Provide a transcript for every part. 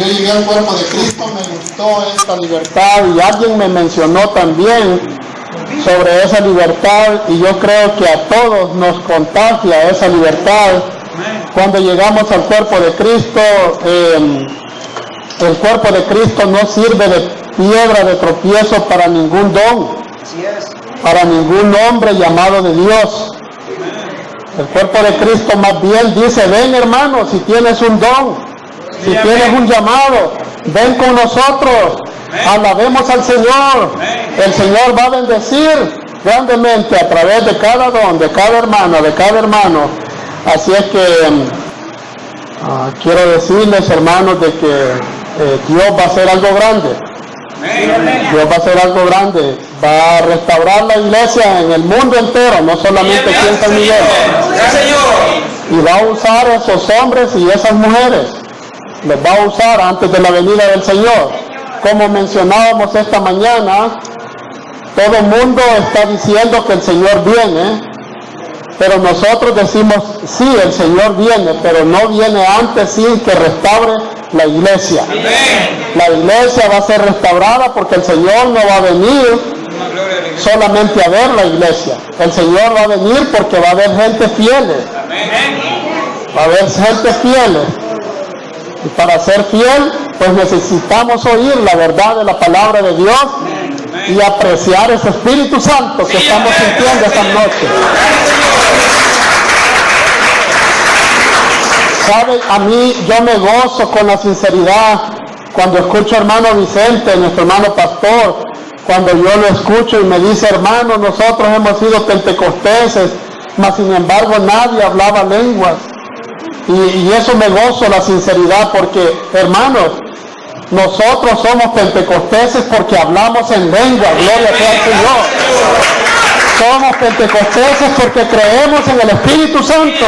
Yo llegué al cuerpo de Cristo, me gustó esta libertad y alguien me mencionó también sobre esa libertad y yo creo que a todos nos contagia esa libertad. Cuando llegamos al cuerpo de Cristo, el cuerpo de Cristo no sirve de piedra de tropiezo para ningún don, para ningún hombre llamado de Dios. El cuerpo de Cristo más bien dice: ven, hermano, si tienes un don, si tienes un llamado, ven con nosotros, alabemos al Señor. El Señor va a bendecir grandemente a través de cada don, de cada hermano, de cada hermano. Así es que quiero decirles, hermanos, de que Dios va a hacer algo grande. Dios va a hacer algo grande. Va a restaurar la iglesia en el mundo entero, no solamente aquí en San Miguel. Y va a usar a esos hombres y esas mujeres. Los va a usar antes de la venida del Señor. Como mencionábamos esta mañana, todo el mundo está diciendo que el Señor viene, pero nosotros decimos: sí, el Señor viene, pero no viene antes sin que restaure la iglesia. La iglesia va a ser restaurada porque el Señor no va a venir solamente a ver la iglesia. El Señor va a venir porque va a haber gente fiel. Va a haber gente fiel. Y para ser fiel, pues necesitamos oír la verdad de la palabra de Dios y apreciar ese Espíritu Santo que estamos sintiendo esta noche. ¿Sabe? A mí, yo me gozo con la sinceridad cuando escucho a hermano Vicente, nuestro hermano pastor, cuando yo lo escucho y me dice: hermano, nosotros hemos sido pentecosteses, mas sin embargo nadie hablaba lenguas. Y eso me gozo, la sinceridad, porque, hermanos, nosotros somos pentecosteses porque hablamos en lengua, gloria sea al Señor. Somos pentecosteses porque creemos en el Espíritu Santo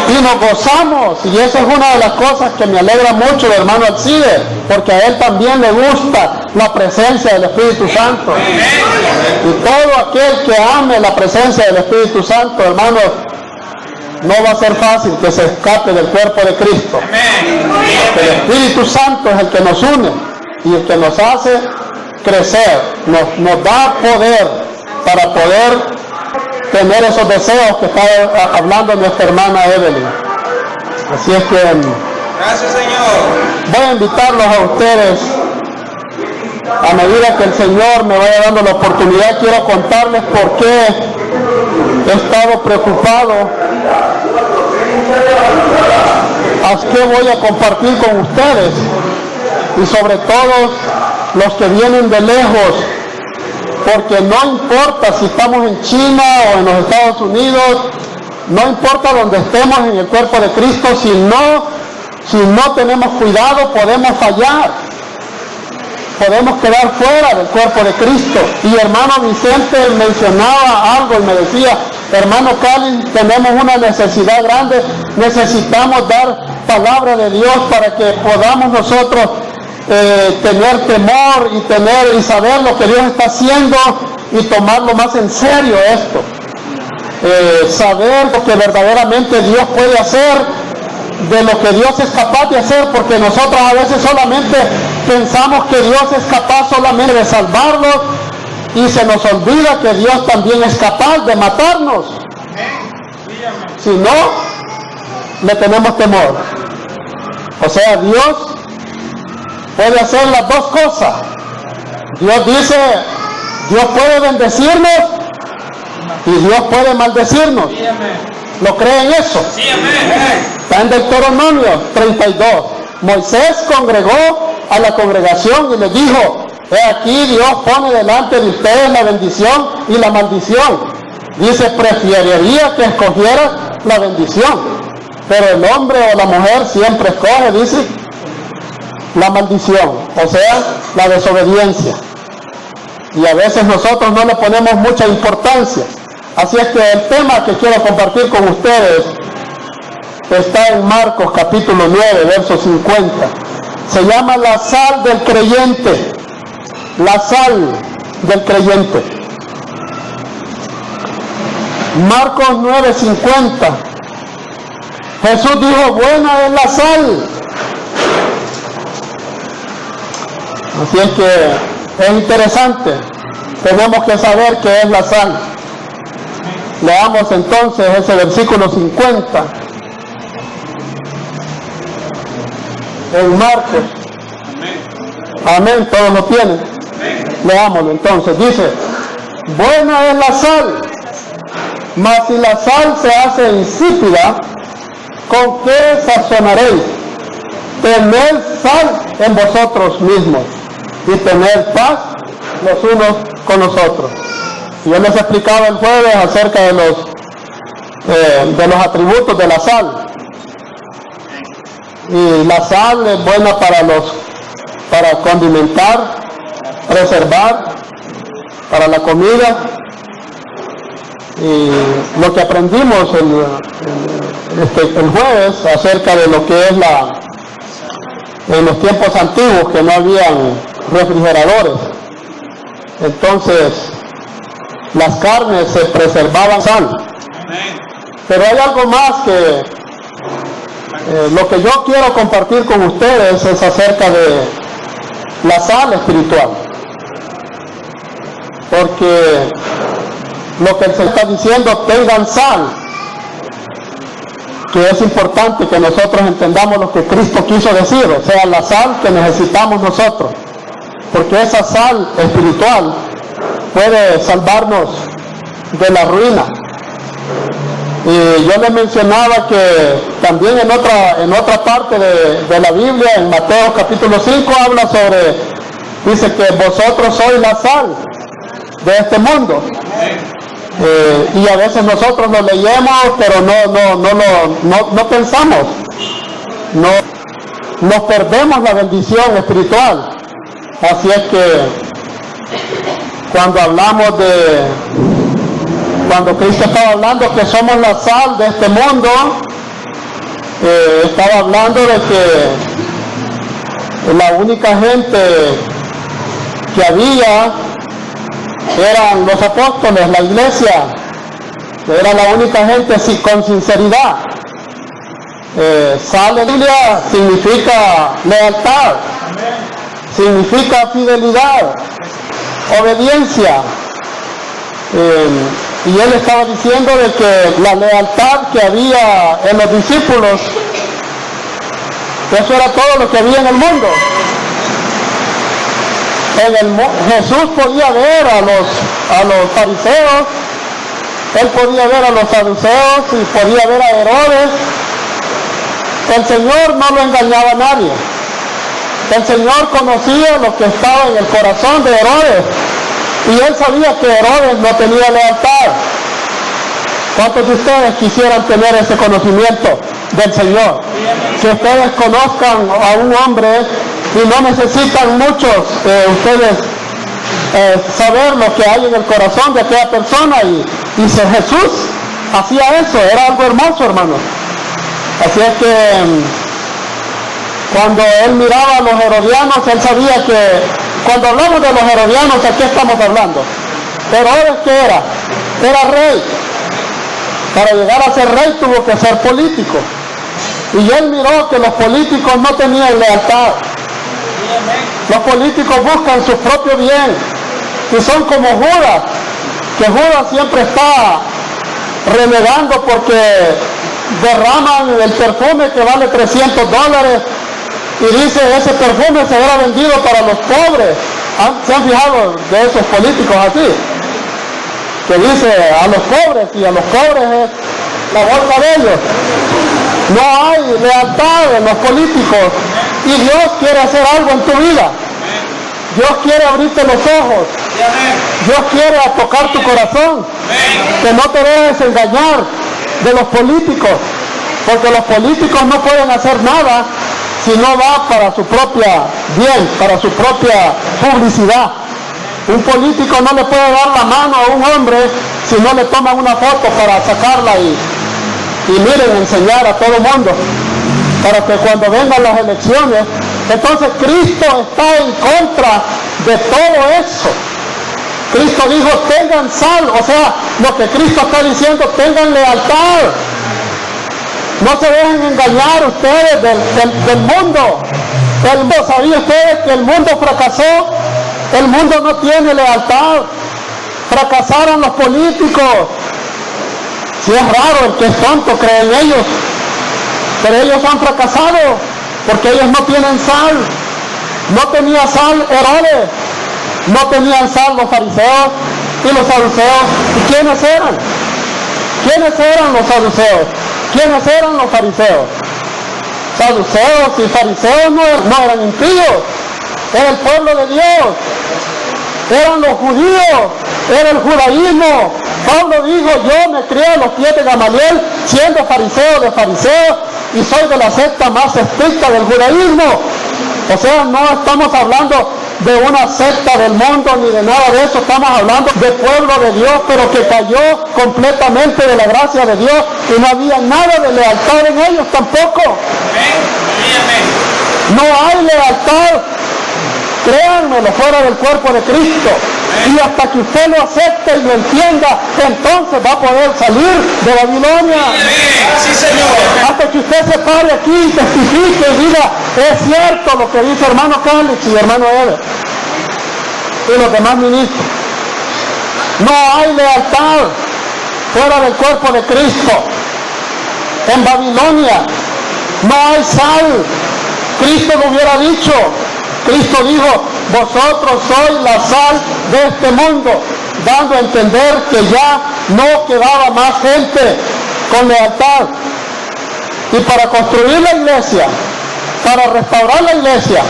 y nos gozamos, y eso es una de las cosas que me alegra mucho del hermano Alcide, porque a él también le gusta la presencia del Espíritu Santo. Y todo aquel que ame la presencia del Espíritu Santo, hermanos, no va a ser fácil que se escape del cuerpo de Cristo. El Espíritu Santo es el que nos une y el que nos hace crecer, nos da poder para poder tener esos deseos que está hablando nuestra hermana Evelyn. Así es que gracias, Señor. Voy a invitarlos a ustedes. A medida que el Señor me vaya dando la oportunidad, quiero contarles por qué he estado preocupado. ¿Qué voy a compartir con ustedes? Y sobre todo los que vienen de lejos, porque no importa si estamos en China o en los Estados Unidos, no importa donde estemos en el cuerpo de Cristo, si no tenemos cuidado podemos fallar, podemos quedar fuera del cuerpo de Cristo. Y hermano Vicente mencionaba algo y me decía: hermano Cali, tenemos una necesidad grande, necesitamos dar palabra de Dios para que podamos nosotros tener temor y saber lo que Dios está haciendo y tomarlo más en serio esto. Saber lo que verdaderamente Dios puede hacer, de lo que Dios es capaz de hacer, porque nosotros a veces solamente pensamos que Dios es capaz solamente de salvarnos y se nos olvida que Dios también es capaz de matarnos. Si no, le tenemos temor. O sea, Dios puede hacer las dos cosas. Dios dice: Dios puede bendecirnos y Dios puede maldecirnos. ¿Lo creen eso? Está en Deuteronomio 32. Moisés congregó a la congregación y les dijo: he aquí, Dios pone delante de ustedes la bendición y la maldición. Dice: preferiría que escogieras la bendición, pero el hombre o la mujer siempre escoge, dice, la maldición, o sea, la desobediencia. Y a veces nosotros no le ponemos mucha importancia. Así es que el tema que quiero compartir con ustedes está en Marcos capítulo 9, verso 50. Se llama la sal del creyente. La sal del creyente. Marcos 9:50. Jesús dijo: buena es la sal Así es que es interesante. Tenemos que saber qué es la sal. Leamos entonces ese versículo 50 en Marcos. Amén, todos lo tienen. Leámoslo entonces. Dice: buena es la sal, mas si la sal se hace insípida, ¿con qué sazonaréis? Tened sal en vosotros mismos y tened paz los unos con los otros. Yo les explicaba el jueves acerca de los atributos de la sal. Y la sal es buena para condimentar, preservar, para la comida. Y lo que aprendimos el jueves acerca de lo que es en los tiempos antiguos, que no habían refrigeradores. Entonces, las carnes se preservaban sal. Pero hay algo más que lo que yo quiero compartir con ustedes es acerca de la sal espiritual. Porque lo que se está diciendo, tengan sal, que es importante que nosotros entendamos lo que Cristo quiso decir, o sea, la sal que necesitamos nosotros. Porque esa sal espiritual puede salvarnos de la ruina. Y yo les mencionaba que también en otra parte de la Biblia, en Mateo capítulo 5, habla dice que vosotros sois la sal de este mundo. Y a veces nosotros lo leemos, pero no pensamos, nos perdemos la bendición espiritual. Así es que cuando Cristo estaba hablando que somos la sal de este mundo, estaba hablando de que la única gente que había eran los apóstoles, la iglesia, era la única gente con sinceridad. Sal en Biblia significa lealtad, significa fidelidad, obediencia. Y él estaba diciendo de que la lealtad que había en los discípulos, eso era todo lo que había en el mundo. Jesús podía ver a los fariseos, él podía ver a los saduceos y podía ver a Herodes. El Señor no lo engañaba a nadie. El Señor conocía lo que estaba en el corazón de Herodes. Y él sabía que Herodes no tenía lealtad. ¿Cuántos de ustedes quisieran tener ese conocimiento del Señor? Que ustedes conozcan a un hombre y no necesitan muchos ustedes saber lo que hay en el corazón de aquella persona. Y Jesús hacía eso, era algo hermoso, hermano. Así es que cuando él miraba a los herodianos, él sabía que cuando hablamos de los herodianos, ¿a qué estamos hablando? Herodes, ¿qué era? Era rey. Para llegar a ser rey tuvo que ser político. Y él miró que los políticos no tenían lealtad. Los políticos buscan su propio bien. Y son como Judas, que Judas siempre está renegando porque derraman el perfume que vale $300 y dice ese perfume será vendido para los pobres. ¿Se han fijado de esos políticos así? Que dice a los pobres, y a los pobres es la bolsa de ellos. No hay lealtad en los políticos, y Dios quiere hacer algo en tu vida. Dios quiere abrirte los ojos. Dios quiere tocar tu corazón. Que no te dejes engañar de los políticos, porque los políticos no pueden hacer nada si no va para su propia bien, para su propia publicidad. Un político no le puede dar la mano a un hombre si no le toman una foto para sacarla y miren, enseñar a todo el mundo, para que cuando vengan las elecciones. Entonces Cristo está en contra de todo eso. Cristo dijo, tengan sal, o sea, lo que Cristo está diciendo, tengan lealtad. No se dejen engañar ustedes del mundo. ¿Sabía ustedes que el mundo fracasó? El mundo no tiene lealtad. Fracasaron los políticos. Si es raro, el que es tonto cree en ellos. Pero ellos han fracasado porque ellos no tienen sal. No tenía sal Herodes. No tenían sal los fariseos y los saduceos. ¿Y quiénes eran? ¿Quiénes eran los saduceos? ¿Quiénes eran los fariseos? Saduceos y fariseos no eran impíos. Era el pueblo de Dios. Eran los judíos. Era el judaísmo. Pablo dijo, yo me crié a los pies de Gamaliel, siendo fariseo de fariseos, y soy de la secta más estricta del judaísmo. O sea, no estamos hablando de una secta del mundo ni de nada de eso, estamos hablando de pueblo de Dios, pero que cayó completamente de la gracia de Dios y no había nada de lealtad en ellos tampoco. No hay lealtad, créanmelo, fuera del cuerpo de Cristo. Y hasta que usted lo acepte y lo entienda, entonces va a poder salir de Babilonia. Sí, Señor. Hasta que usted se pare aquí y testifique y diga, es cierto lo que dice hermano Calix y hermano Eber y los demás ministros. No hay lealtad fuera del cuerpo de Cristo. En Babilonia no hay sal. Cristo lo hubiera dicho. Cristo dijo, vosotros sois la sal de este mundo, dando a entender que ya no quedaba más gente con lealtad. Y para construir la iglesia, para restaurar la iglesia,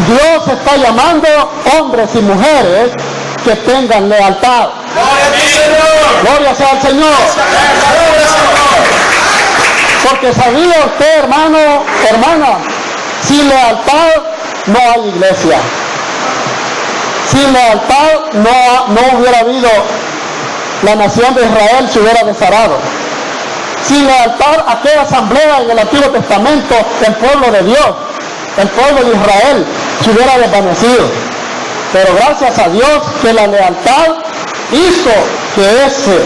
Dios está llamando hombres y mujeres que tengan lealtad. Gloria a ti, Señor. Gloria sea al Señor. Porque sabía usted, hermano, hermana, sin lealtad no hay iglesia. Sin lealtad no hubiera habido, la nación de Israel se hubiera desarado. Sin lealtad, aquella asamblea en el Antiguo Testamento, el pueblo de Dios, el pueblo de Israel, se hubiera desvanecido. Pero gracias a Dios que la lealtad hizo que ese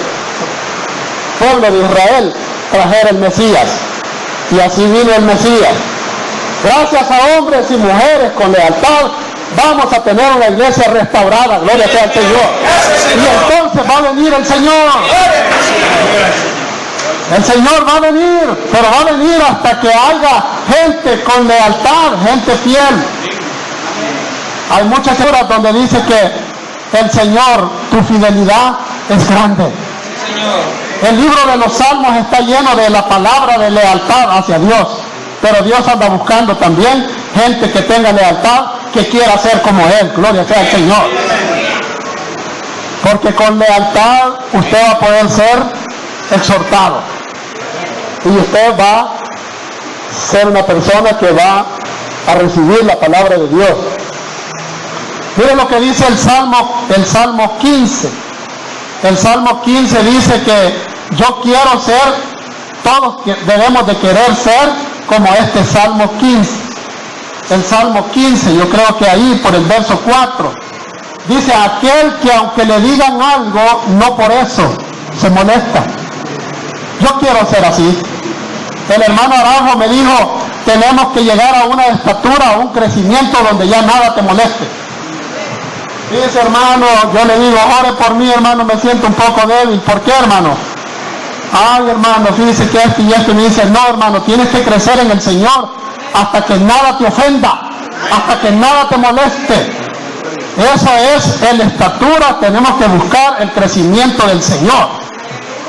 pueblo de Israel trajera el Mesías. Y así vino el Mesías. Gracias a hombres y mujeres con lealtad, vamos a tener una iglesia restaurada, gloria sea al Señor. Y entonces va a venir el Señor. El Señor va a venir, pero va a venir hasta que haya gente con lealtad, gente fiel. Hay muchas horas donde dice que el Señor, tu fidelidad es grande. El libro de los Salmos está lleno de la palabra de lealtad hacia Dios. Pero Dios anda buscando también gente que tenga lealtad, que quiera ser como Él. Gloria sea al Señor. Porque con lealtad usted va a poder ser exhortado. Y usted va a ser una persona que va a recibir la palabra de Dios. Miren lo que dice el Salmo 15. El Salmo 15 dice que yo quiero ser, todos debemos de querer ser como este Salmo 15. El Salmo 15, yo creo que ahí por el verso 4, dice, aquel que aunque le digan algo, no por eso se molesta. Yo quiero ser así. El hermano Araujo me dijo, tenemos que llegar a una estatura, a un crecimiento donde ya nada te moleste. Dice, hermano, yo le digo, ore por mí, hermano, me siento un poco débil. ¿Por qué, hermano? Ay, hermano, fíjese que esto y esto. Y me dice, no, hermano, tienes que crecer en el Señor hasta que nada te ofenda, hasta que nada te moleste. Eso es la estatura, tenemos que buscar el crecimiento del Señor.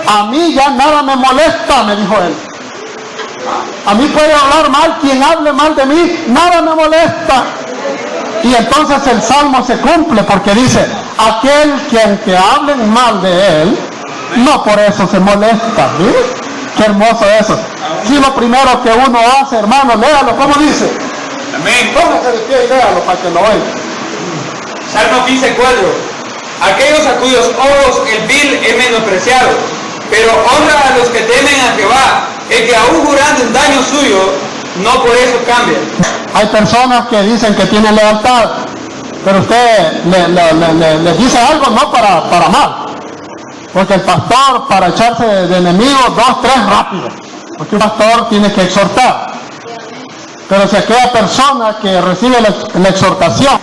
A mí ya nada me molesta, me dijo él. A mí puede hablar mal, quien hable mal de mí, nada me molesta. Y entonces el Salmo se cumple porque dice, aquel que aunque hablen mal de él, no por eso se molesta. ¿Sí? Qué hermoso eso. Si lo primero que uno hace, hermano, léalo, ¿cómo dice? Amén. Póngase de pie y léalo para que lo oiga. Salmo 15:4. Aquellos a cuyos ojos el vil es menospreciado, pero honra a los que temen a Jehová, el que aún jurando un daño suyo, no por eso cambia. Hay personas que dicen que tienen lealtad, pero usted les dice algo no para mal. Porque el pastor, para echarse de enemigos, 2, 3 rápido. Porque un pastor tiene que exhortar. Pero si aquella persona que recibe la exhortación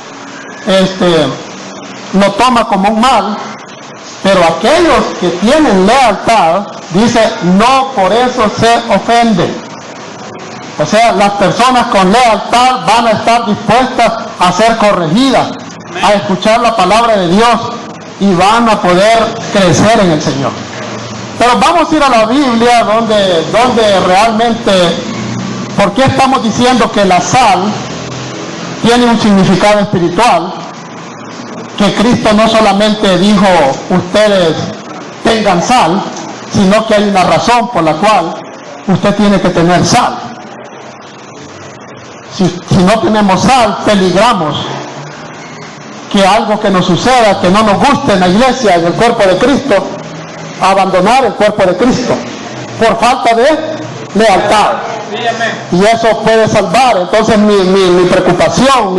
lo toma como un mal, pero aquellos que tienen lealtad, dice, no por eso se ofenden. O sea, las personas con lealtad van a estar dispuestas a ser corregidas, a escuchar la palabra de Dios y van a poder crecer en el Señor. Pero vamos a ir a la Biblia donde realmente, ¿por qué estamos diciendo que la sal tiene un significado espiritual? Que Cristo no solamente dijo, ustedes tengan sal, sino que hay una razón por la cual usted tiene que tener sal. Si no tenemos sal, peligramos que algo que nos suceda, que no nos guste en la iglesia, en el cuerpo de Cristo, abandonar el cuerpo de Cristo por falta de lealtad. Y eso puede salvar. Entonces mi preocupación,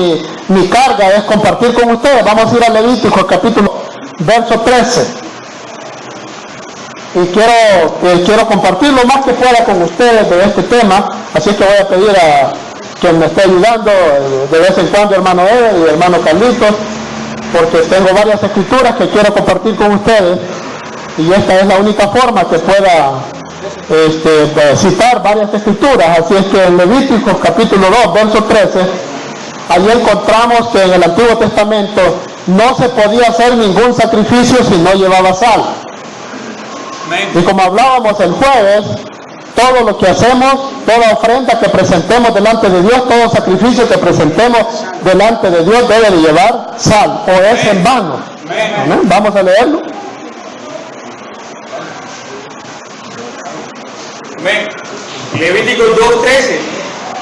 mi carga es compartir con ustedes. Vamos a ir a Levítico capítulo verso 13. Y quiero compartir lo más que pueda con ustedes de este tema. Así que voy a pedir a quien me esté ayudando de vez en cuando, hermano Eder y hermano Carlitos, porque tengo varias escrituras que quiero compartir con ustedes. Y esta es la única forma que pueda citar varias escrituras. Así es que en Levíticos capítulo 2, verso 13, allí encontramos que en el Antiguo Testamento no se podía hacer ningún sacrificio si no llevaba sal. Y como hablábamos el jueves, todo lo que hacemos, toda ofrenda que presentemos delante de Dios, todo sacrificio que presentemos delante de Dios debe de llevar sal, o es en vano. ¿Amén? Vamos a leerlo. Levíticos 2:13.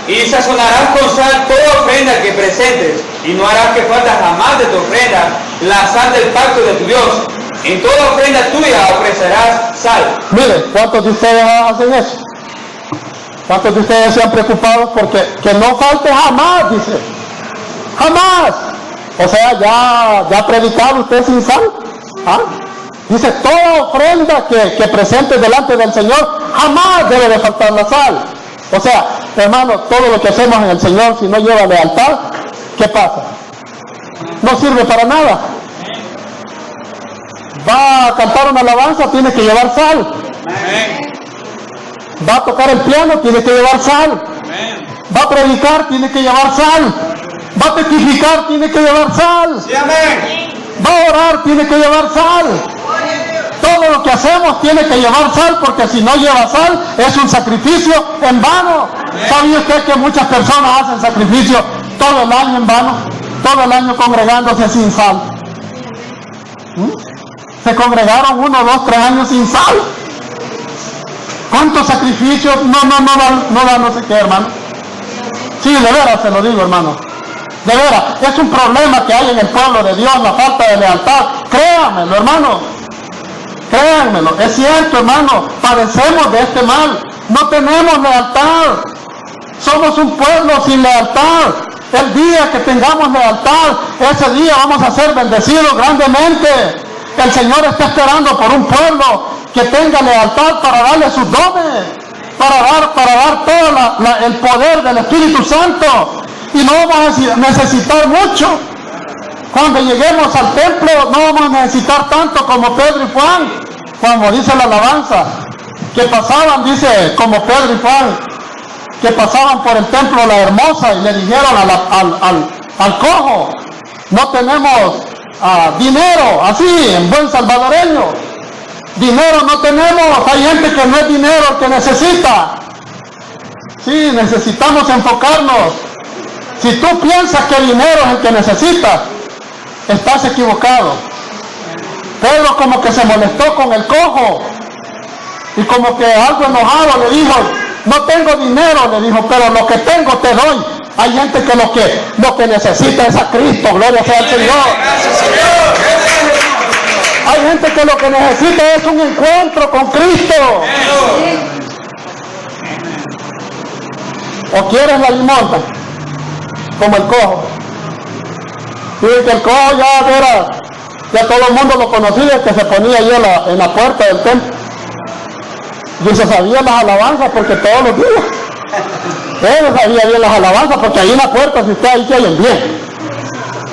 Y sazonarás con sal toda ofrenda que presentes, y no harás que falta jamás de tu ofrenda la sal del pacto de tu Dios. En toda ofrenda tuya ofrecerás sal. Mire, ¿cuántos de ustedes hacen eso? ¿Cuántos de ustedes se han preocupado porque que no falte jamás? Dice, jamás. O sea, ya ha predicado usted sin sal. ¿Ah? Dice, toda ofrenda que presentes delante del Señor, jamás debe de faltar la sal. O sea, hermano, todo lo que hacemos en el Señor, si no lleva lealtad, ¿qué pasa? No sirve para nada. Va a cantar una alabanza, tiene que llevar sal. Va a tocar el piano, tiene que llevar sal. Va a predicar, tiene que llevar sal. Va a testificar, tiene que llevar sal. Va a orar, tiene que llevar sal. Todo lo que hacemos tiene que llevar sal, porque si no lleva sal es un sacrificio en vano. ¿Sabía usted que muchas personas hacen sacrificio todo el año en vano? Todo el año congregándose sin sal. Se congregaron 1, 2, 3 años sin sal. ¿Cuántos sacrificios? No da no sé qué, hermano. Sí, de veras se lo digo, hermano. De veras, es un problema que hay en el pueblo de Dios, la falta de lealtad. Créanmelo, hermano. Créanmelo, es cierto, hermano. Padecemos de este mal. No tenemos lealtad. Somos un pueblo sin lealtad. El día que tengamos lealtad, ese día vamos a ser bendecidos grandemente. El Señor está esperando por un pueblo que tenga lealtad para darle sus dones, para dar todo el poder del Espíritu Santo. Y no vamos a necesitar mucho. Cuando lleguemos al templo no vamos a necesitar tanto como Pedro y Juan, como dice la alabanza, que pasaban, dice, como Pedro y Juan, que pasaban por el templo La Hermosa y le dijeron al cojo, no tenemos dinero, así, en buen salvadoreño, dinero no tenemos. Hay gente que no es dinero el que necesita. Sí, necesitamos enfocarnos. Si tú piensas que el dinero es el que necesitas, estás equivocado. Pedro como que se molestó con el cojo y como que algo enojado le dijo, no tengo dinero, le dijo, pero lo que tengo te doy. Hay gente que lo que necesita es a Cristo, gloria sea al Señor. Hay gente que lo que necesita es un encuentro con Cristo. ¿O quieres la limonta? Como el cojo. Fíjense que el cojo ya todo el mundo lo conocía, que se ponía ahí en la puerta del templo. Y se sabía las alabanzas porque todos los días. Él sabía bien las alabanzas, porque ahí en la puerta, si usted ahí se oyen bien.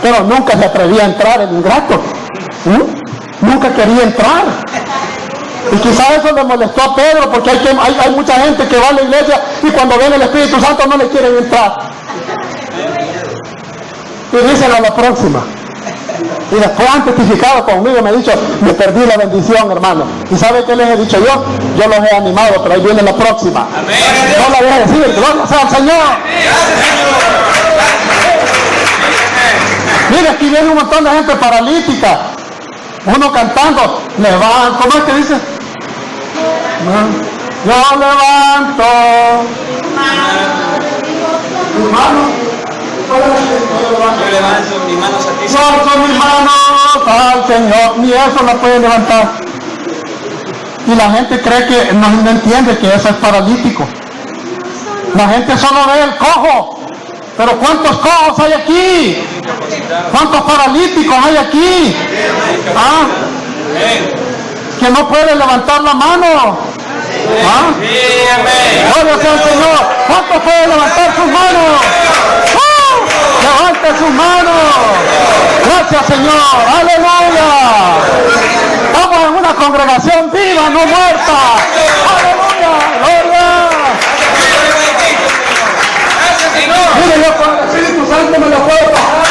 Pero nunca se atrevía a entrar el ingrato. Nunca quería entrar. Y quizás eso le molestó a Pedro, porque hay mucha gente que va a la iglesia y cuando ven el Espíritu Santo no le quieren entrar. Y dicen a la próxima. Y después han testificado conmigo, me han dicho, me perdí la bendición, hermano. ¿Y sabe qué les he dicho yo? Yo los he animado, pero ahí viene la próxima. No la voy a decir, gloria sea al Señor. Mire, aquí viene un montón de gente paralítica. Uno cantando, levanta, ¿cómo es que dice? Yo levanto mi mano. Yo levanto mis manos a ti. Yo con mis manos al Señor. Ni eso la puede levantar. Y la gente cree que no entiende que eso es paralítico. La gente solo ve el cojo. Pero ¿cuántos cojos hay aquí? ¿Cuántos paralíticos hay aquí? ¿Ah? Que no puede levantar la mano. ¿Ah? Gloria sea al Señor. ¿Cuántos pueden levantar sus manos? Levante sus manos. Gracias, Señor. Aleluya. Estamos en una congregación viva, no muerta. Aleluya. Gloria. Mire, yo con el Espíritu Santo me lo puedo pasar.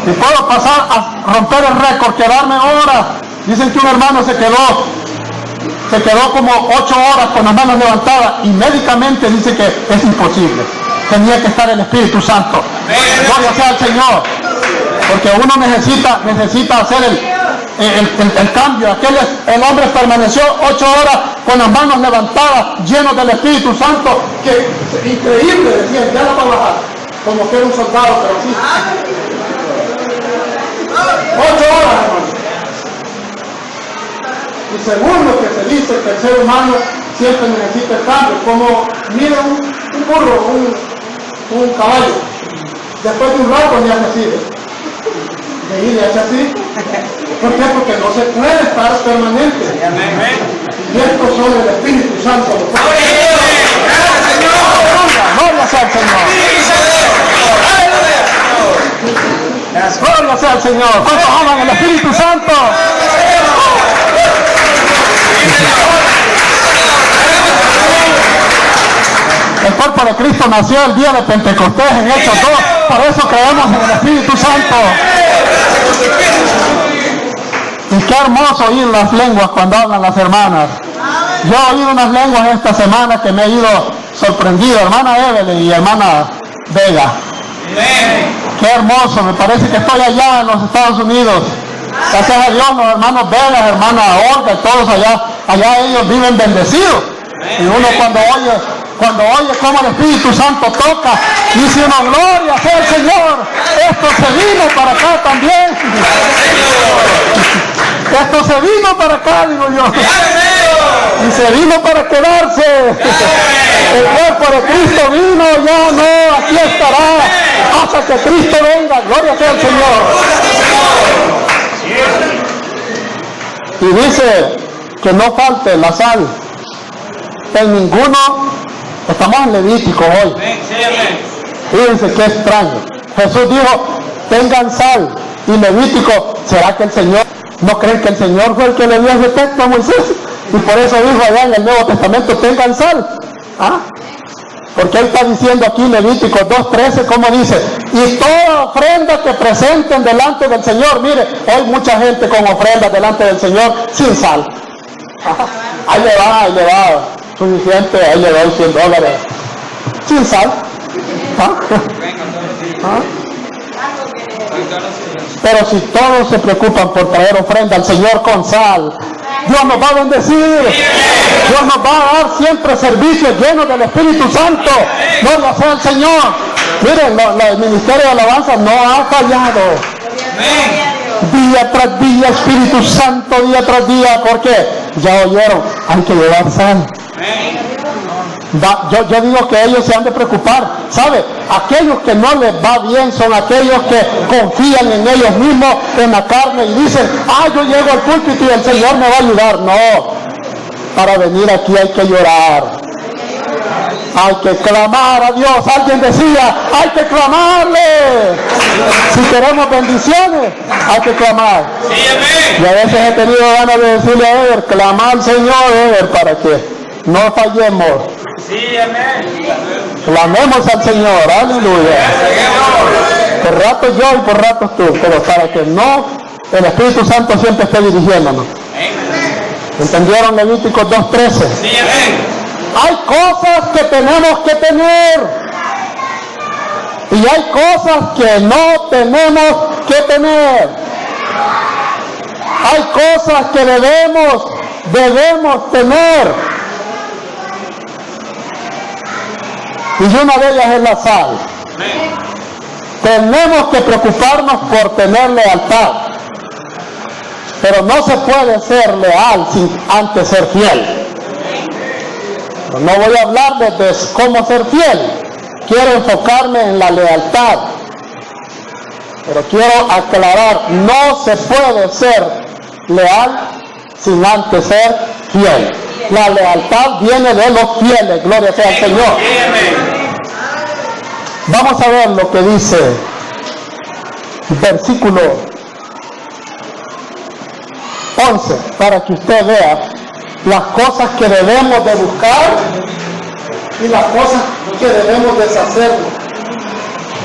Y puedo pasar a romper el récord, quedarme horas. Dicen que un hermano se quedó como 8 horas con las manos levantadas y médicamente dice que es imposible. Tenía que estar el Espíritu Santo. Gloria sea al Señor. Porque uno necesita hacer el cambio. El hombre permaneció 8 horas con las manos levantadas, llenos del Espíritu Santo, que increíble, decían, ya no va a bajar, como que era un soldado, pero sí. 8 horas, hermano. Y según lo que se dice, que el ser humano siempre necesita el cambio, como mira un burro, un caballo, después de un rato le hace así, de ahí le hace así. ¿Por qué? Porque no se puede estar permanente. Y estos son el Espíritu Santo. Gloria sea al Señor. Gloria sea al Señor. ¿Cuántos aman el Espíritu Santo? El cuerpo de Cristo nació el día de Pentecostés en Hechos 2, por eso creemos en el Espíritu Santo. Y qué hermoso oír las lenguas cuando hablan las hermanas. Yo he oído unas lenguas esta semana que me he ido sorprendido, hermana Evelyn y hermana Vega. Qué hermoso, me parece que estoy allá en los Estados Unidos. Gracias a Dios, los hermanos Vega, hermana Olga y todos allá ellos viven bendecidos. Y uno cuando oye cómo el Espíritu Santo toca, dice uno, gloria sea el Señor. Esto se vino para acá también. Esto se vino para acá, digo yo. Y se vino para quedarse. El cuerpo de Cristo vino, ya no, aquí estará hasta que Cristo venga. Gloria sea el Señor. Y dice que no falte la sal. En ninguno, estamos en Levítico hoy. Fíjense qué extraño. Jesús dijo, tengan sal. Y Levítico, ¿será que el Señor, no creen que el Señor fue el que le dio ese texto a Moisés? Y por eso dijo allá en el Nuevo Testamento, tengan sal. ¿Ah? Porque él está diciendo aquí en Levítico 2:13, como dice, y toda ofrenda que presenten delante del Señor. Mire, hoy mucha gente con ofrendas delante del Señor sin sal. Ahí le va, suficiente, ahí le doy $100. Sin sal. Pero si todos se preocupan por traer ofrenda al Señor con sal, Dios nos va a bendecir. Dios nos va a dar siempre servicios llenos del Espíritu Santo. Gloria sea al Señor. Miren, el ministerio de alabanza no ha fallado. Día tras día, Espíritu Santo, día tras día. ¿Por qué? Ya oyeron, hay que llevar sal. Yo digo que ellos se han de preocupar, ¿sabe? Aquellos que no les va bien son aquellos que confían en ellos mismos, en la carne, y dicen, yo llego al púlpito y el Señor me va a ayudar. No, para venir aquí hay que llorar, hay que clamar a Dios. Alguien decía, hay que clamarle. Si queremos bendiciones, hay que clamar. Y a veces he tenido ganas de decirle a Ever, clama al Señor, Ever, para que no fallemos. Clamemos al Señor, aleluya. Por rato yo y por rato tú, pero para que no, el Espíritu Santo siempre esté dirigiéndonos. ¿Entendieron Levíticos 2:13? Hay cosas que tenemos que tener y hay cosas que no tenemos que tener. Hay cosas que debemos tener. Y una de ellas es la sal. Tenemos que preocuparnos por tener lealtad. Pero no se puede ser leal sin antes ser fiel. No voy a hablarles de cómo ser fiel. Quiero enfocarme en la lealtad. Pero quiero aclarar, no se puede ser leal sin antes ser fiel. La lealtad viene de los fieles, gloria sea al Señor. Vamos a ver lo que dice versículo 11, para que usted vea las cosas que debemos de buscar y las cosas que debemos deshacernos,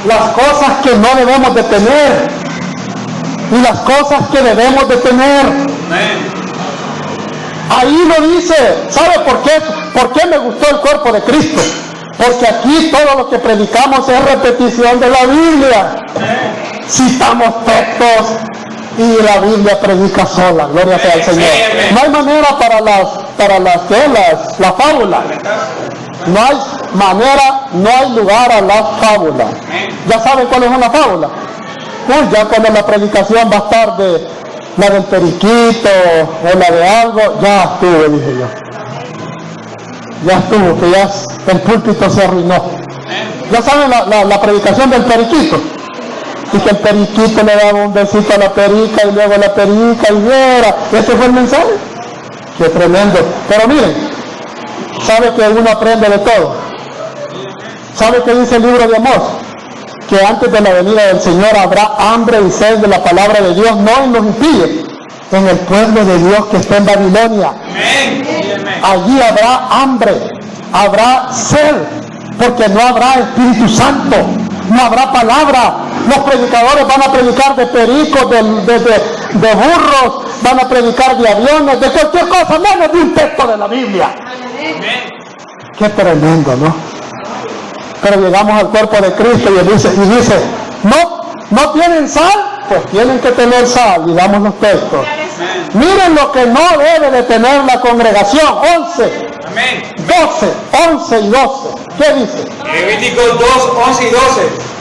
las cosas que no debemos de tener y las cosas que debemos de tener. Ahí lo dice. ¿Sabe por qué? ¿Por qué me gustó el cuerpo de Cristo? Porque aquí todo lo que predicamos es repetición de la Biblia. Citamos textos y la Biblia predica sola, gloria sea al Señor. No hay manera para la fábula. No hay manera, no hay lugar a la fábula. ¿Ya saben cuál es una fábula? Ya cuando la predicación va a estar de la del periquito o la de algo, ya estuvo, dije yo. Ya estuvo, que ya el púlpito se arruinó. Ya saben la predicación del periquito. Y que el periquito le daba un besito a la perica y luego la perica y viera. Ese fue el mensaje. Qué tremendo. Pero miren, ¿sabe que uno aprende de todo? ¿Sabe qué dice el libro de Amós? Que antes de la venida del Señor habrá hambre y sed de la palabra de Dios, no en los impíos, en el pueblo de Dios que está en Babilonia. Allí habrá hambre, habrá sed, porque no habrá Espíritu Santo, no habrá palabra. Los predicadores van a predicar de pericos, de burros, van a predicar de aviones, de cualquier cosa, menos de un texto de la Biblia. Qué tremendo, ¿no? Pero llegamos al cuerpo de Cristo y dice, ¿no tienen sal? Pues tienen que tener sal, y damos los textos. Miren lo que no debe de tener la congregación. 11, 11 y 12. ¿Qué dice? Levíticos 2, 11 y 12.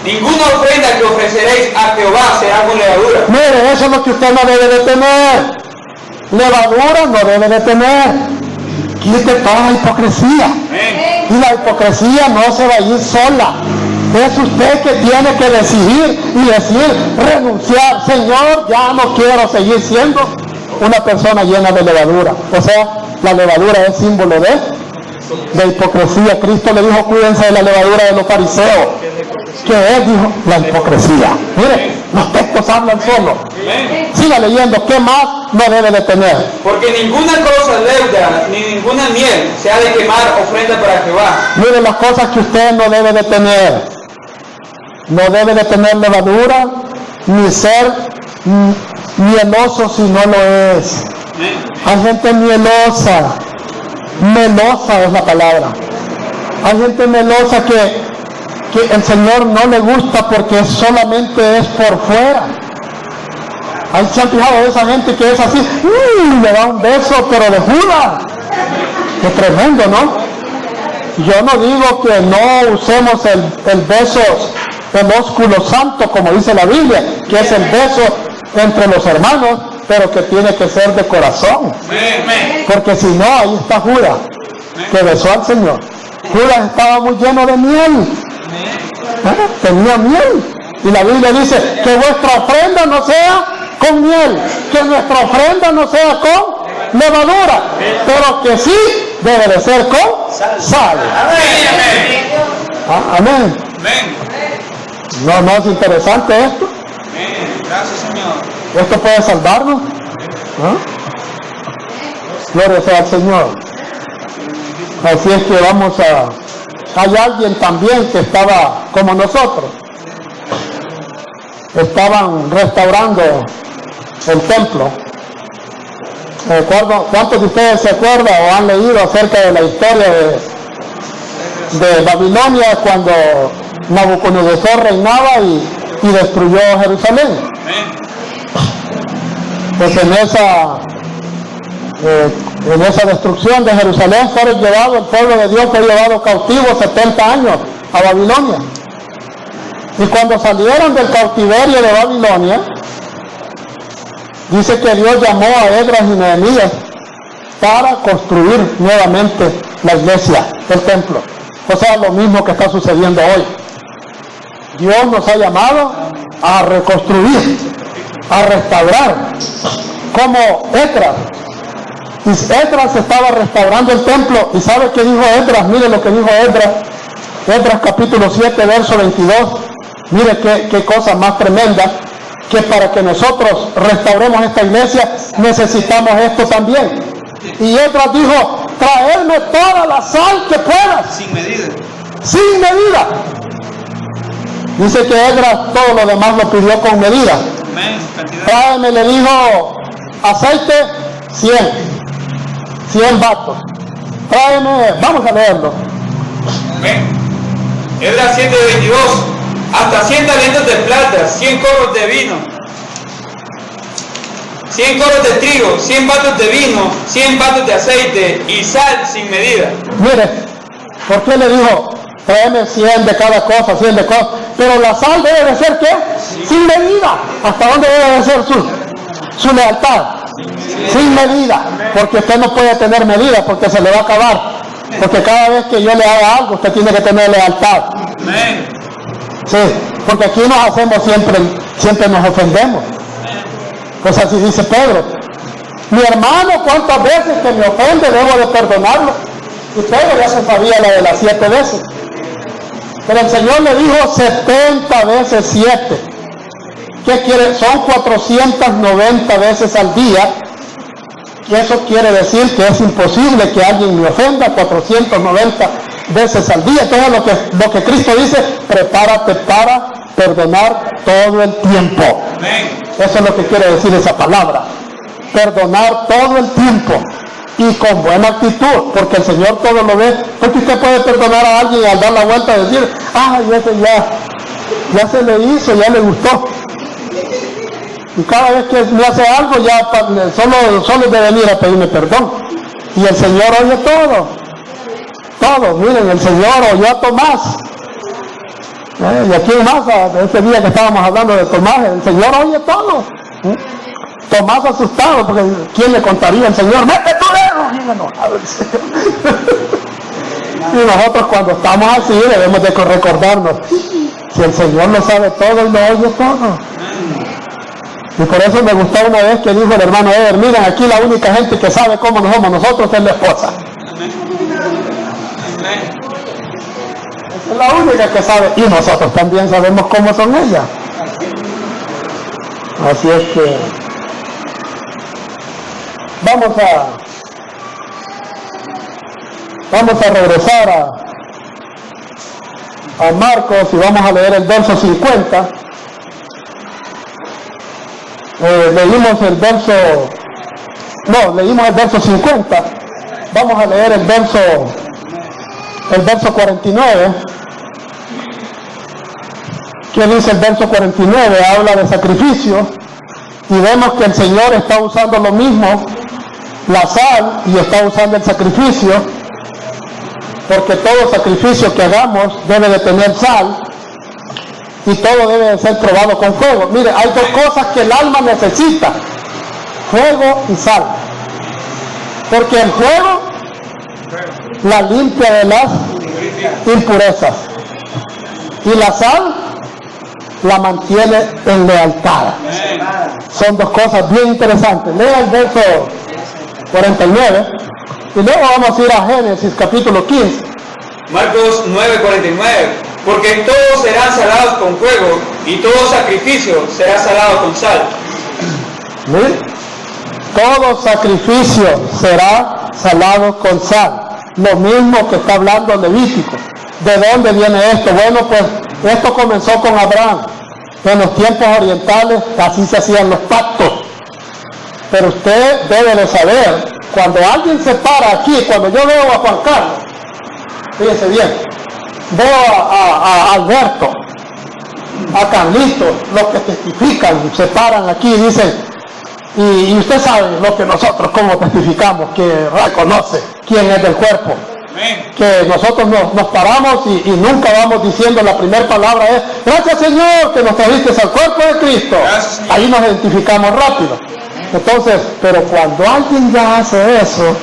Ninguna ofrenda que ofreceréis a Jehová será con levadura. Mire, eso es lo que usted no debe de tener. Levadura no debe de tener. Quite toda la hipocresía. Y la hipocresía no se va a ir sola. Es usted que tiene que decidir y decir, renunciar. Señor, ya no quiero seguir siendo una persona llena de levadura. O sea, la levadura es símbolo de hipocresía. Cristo le dijo, cuídense de la levadura de los fariseos. ¿Qué es? Dijo, la hipocresía. Mire, los textos hablan solo. Siga leyendo, ¿qué más no debe de tener? Porque ninguna cosa leuda, ni ninguna miel se ha de quemar ofrenda para Jehová. Mire las cosas que usted no debe de tener. No debe de tener levadura, ni ser mieloso si no lo es. Hay gente mielosa. Melosa es la palabra. Hay gente melosa que el Señor no le gusta porque solamente es por fuera. Ahí se han fijado esa gente que es así, le da un beso pero de Judas. Qué tremendo, ¿no? Yo no digo que no usemos el beso, el ósculo santo, como dice la Biblia, que es el beso entre los hermanos, pero que tiene que ser de corazón. Porque si no, ahí está Judas. que besó al Señor. Judas estaba muy lleno de miel. Tenía miel. Y la Biblia dice que vuestra ofrenda no sea con miel, que nuestra ofrenda no sea con levadura, pero que sí debe de ser con sal. Amén. No es interesante esto. Gracias, Señor. Esto puede salvarnos. Gloria sea al Señor. Así es que vamos a... Hay alguien también que estaba como nosotros. Estaban restaurando el templo. ¿Cuántos de ustedes se acuerdan o han leído acerca de la historia de Babilonia cuando Nabucodonosor reinaba y destruyó Jerusalén? Pues en esa destrucción de Jerusalén fueron llevados, el pueblo de Dios fue llevado cautivo 70 años a Babilonia. Y cuando salieron del cautiverio de Babilonia, dice que Dios llamó a Esdras y Nehemías para construir nuevamente la iglesia, el templo. O sea, lo mismo que está sucediendo hoy. Dios nos ha llamado a reconstruir, a restaurar, como Esdras. Y Esdras estaba restaurando el templo. ¿Y sabe qué dijo Esdras? Mire lo que dijo Esdras. Esdras capítulo 7, verso 22. Mire qué cosa más tremenda, que para que nosotros restauremos esta iglesia necesitamos esto también. Y Esdras dijo, traerme toda la sal que puedas. Sin medida. Sin medida. Dice que Esdras todo lo demás lo pidió con medida. Tráeme, le dijo, aceite 100 vatos. Tráeme, vamos a leerlo. Esdras 7:22. Hasta 100 talentos de plata, 100 corros de vino, 100 corros de trigo, 100 vatos de vino, 100 vatos de aceite y sal sin medida. Mire, ¿por qué le dijo? Tráeme 100 de cada cosa, 100 de cosas. Pero la sal debe de ser, ¿qué? Sin medida. ¿Hasta dónde debe de ser su lealtad? Sin medida. Porque usted no puede tener medida porque se le va a acabar. Porque cada vez que yo le haga algo, usted tiene que tener lealtad. Amén. Sí, porque aquí nos hacemos siempre nos ofendemos. Pues así dice Pedro. Mi hermano, ¿cuántas veces que me ofende debo de perdonarlo? Y Pedro ya se sabía la de las 7 veces. Pero el Señor le dijo 70 veces 7. ¿Qué quiere? Son 490 veces al día. Y eso quiere decir que es imposible que alguien me ofenda 490 veces al día. Entonces lo que Cristo dice, prepárate para perdonar todo el tiempo. Eso es lo que quiere decir esa palabra. Perdonar todo el tiempo. Y con buena actitud, porque el Señor todo lo ve. Porque usted puede perdonar a alguien y al dar la vuelta decir, ese ya se le hizo, ya le gustó. Y cada vez que me hace algo, ya solo es de venir a pedirme perdón. Y el Señor oye todo. Miren, el Señor oyó a Tomás. Y aquí más, ese día que estábamos hablando de Tomás, el Señor oye todo. Tomás asustado, porque ¿quién le contaría al Señor? ¡Mete tu dedo! Bien enojado el Señor. Y nosotros cuando estamos así debemos de recordarnos, si el Señor lo sabe todo y lo oye todo. Y por eso me gustó una vez que dijo el hermano Eder, miren, aquí la única gente que sabe cómo nos somos nosotros es la esposa. Es la única que sabe, y nosotros también sabemos cómo son ellas. Así es que vamos a regresar a Marcos y vamos a leer el verso 50. Leímos el verso 50. Vamos a leer el verso 49. ¿Qué dice el verso 49? Habla de sacrificio y vemos que el Señor está usando lo mismo, la sal, y está usando el sacrificio, porque todo sacrificio que hagamos debe de tener sal y todo debe de ser probado con fuego. Mire, hay dos cosas que el alma necesita: fuego y sal. Porque el fuego la limpia de las impurezas. Y la sal la mantiene en lealtad. Son dos cosas bien interesantes. Lea el verso 49 y luego vamos a ir a Génesis capítulo 15. Marcos 9:49. Porque todos serán salados con fuego y todo sacrificio será salado con sal. ¿Sí? Todo sacrificio será salado con sal. Lo mismo que está hablando Levítico. ¿De dónde viene esto? Bueno, pues esto comenzó con Abraham. En los tiempos orientales así se hacían los pactos. Pero usted debe de saber, cuando alguien se para aquí, cuando yo veo a Juan Carlos, fíjese bien, veo a Alberto, a Carlito, los que testifican, se paran aquí y dicen, y usted sabe lo que nosotros como testificamos, que reconoce quién es del cuerpo. Que nosotros nos paramos y nunca vamos diciendo la primera palabra es gracias Señor que nos trajiste al cuerpo de Cristo. Ahí nos identificamos rápido. Entonces, pero cuando alguien ya hace eso,